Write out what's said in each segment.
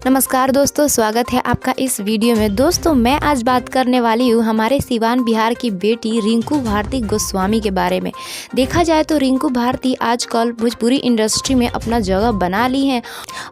नमस्कार दोस्तों, स्वागत है आपका इस वीडियो में। दोस्तों मैं आज बात करने वाली हूँ हमारे सिवान बिहार की बेटी रिंकू भारती गोस्वामी के बारे में। देखा जाए तो रिंकू भारती आजकल भोजपुरी इंडस्ट्री में अपना जगह बना ली है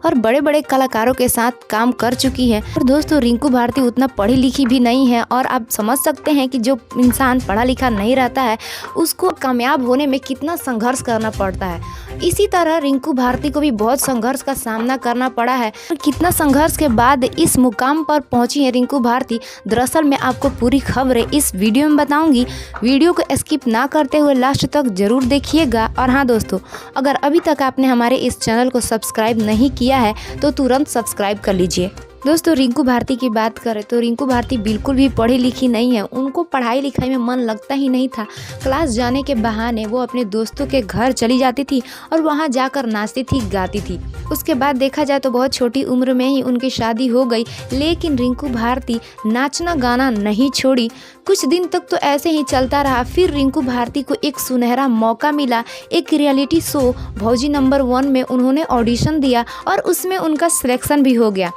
और बड़े बड़े कलाकारों के साथ काम कर चुकी है। और दोस्तों रिंकू भारती उतना पढ़ी लिखी भी नहीं है और आप समझ सकते हैं कि जो इंसान पढ़ा लिखा नहीं रहता है उसको कामयाब होने में कितना संघर्ष करना पड़ता है। इसी तरह रिंकू भारती को भी बहुत संघर्ष का सामना करना पड़ा है। कितना संघर्ष के बाद इस मुकाम पर पहुंची है रिंकू भारती, दरअसल मैं आपको पूरी खबर इस वीडियो में बताऊंगी। वीडियो को स्किप ना करते हुए लास्ट तक जरूर देखिएगा। और हाँ दोस्तों, अगर अभी तक आपने हमारे इस चैनल को सब्सक्राइब नहीं किया है तो तुरंत सब्सक्राइब कर लीजिए। दोस्तों रिंकू भारती की बात करें तो रिंकू भारती बिल्कुल भी पढ़ी लिखी नहीं है। उनको पढ़ाई लिखाई में मन लगता ही नहीं था। क्लास जाने के बहाने वो अपने दोस्तों के घर चली जाती थी और वहां जाकर नाचती थी, गाती थी। उसके बाद देखा जाए तो बहुत छोटी उम्र में ही उनकी शादी हो गई, लेकिन रिंकू भारती नाचना गाना नहीं छोड़ी। कुछ दिन तक तो ऐसे ही चलता रहा। फिर रिंकू भारती को एक सुनहरा मौका मिला। एक रियलिटी शो भौजी नंबर 1 में उन्होंने ऑडिशन दिया और उसमें उनका सिलेक्शन भी हो गया।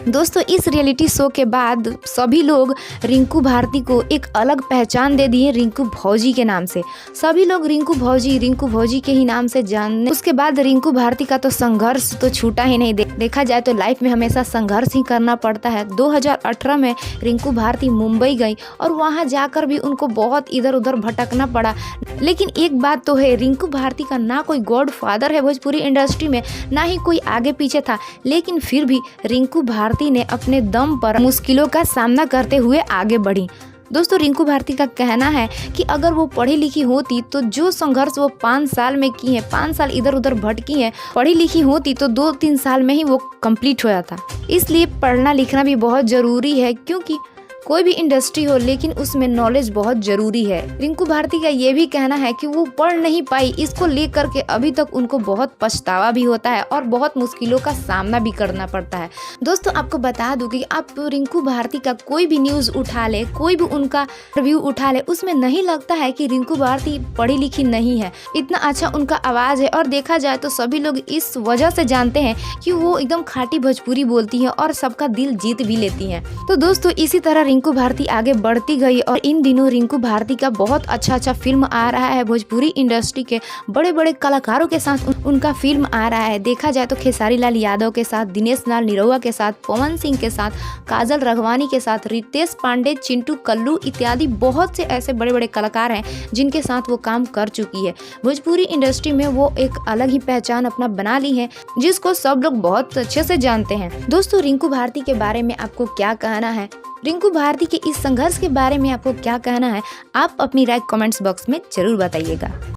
दोस्तों इस रियलिटी शो के बाद सभी लोग रिंकू भारती को एक अलग पहचान दे दिए, रिंकू भौजी के नाम से। सभी लोग रिंकू भौजी के ही नाम से जानने। उसके बाद रिंकू भारती का तो संघर्ष तो छूटा ही नहीं। देखा जाए तो लाइफ में हमेशा संघर्ष ही करना पड़ता है। 2018 में रिंकू भारती मुंबई गई और वहां जाकर भी उनको बहुत इधर उधर भटकना पड़ा। लेकिन एक बात तो है, रिंकू भारती का ना कोई गॉड फादर है भोजपुरी इंडस्ट्री में, ना ही कोई आगे पीछे था। लेकिन फिर भी रिंकू भारती ने अपने दम पर मुश्किलों का सामना करते हुए आगे बढ़ी। दोस्तों रिंकू भारती का कहना है कि अगर वो पढ़ी लिखी होती तो जो संघर्ष वो 5 साल में की है, 5 साल इधर उधर भटकी है, पढ़ी लिखी होती तो 2-3 साल में ही वो कंप्लीट हो जाता। इसलिए पढ़ना लिखना भी बहुत जरूरी है, क्योंकि कोई भी इंडस्ट्री हो लेकिन उसमें नॉलेज बहुत जरूरी है। रिंकू भारती का ये भी कहना है कि वो पढ़ नहीं पाई, इसको लेकर के अभी तक उनको बहुत पछतावा भी होता है और बहुत मुश्किलों का सामना भी करना पड़ता है। दोस्तों आपको बता दूं कि आप रिंकू भारती का कोई भी न्यूज़ उठा ले, कोई भी उनका रिव्यू उठा ले, उसमें नहीं लगता है कि रिंकू भारती पढ़ी लिखी नहीं है। इतना अच्छा उनका आवाज़ है और देखा जाए तो सभी लोग इस वजह से जानते हैं कि वो एकदम खाटी भोजपुरी बोलती है और सबका दिल जीत भी लेती है। तो दोस्तों इसी तरह रिंकू भारती आगे बढ़ती गई और इन दिनों रिंकू भारती का बहुत अच्छा फिल्म आ रहा है। भोजपुरी इंडस्ट्री के बड़े बड़े कलाकारों के साथ उनका फिल्म आ रहा है। देखा जाए तो खेसारी लाल यादव के साथ, दिनेश लाल निरहुआ के साथ, पवन सिंह के साथ, काजल राघवानी के साथ, रितेश पांडे, चिंटू कल्लू इत्यादि बहुत से ऐसे बड़े बड़े कलाकार हैं जिनके साथ वो काम कर चुकी है। भोजपुरी इंडस्ट्री में वो एक अलग ही पहचान अपना बना ली है, जिसको सब लोग बहुत अच्छे से जानते हैं। दोस्तों रिंकू भारती के बारे में आपको क्या कहना है? रिंकू भारती के इस संघर्ष के बारे में आपको क्या कहना है? आप अपनी राय कमेंट्स बॉक्स में जरूर बताइएगा।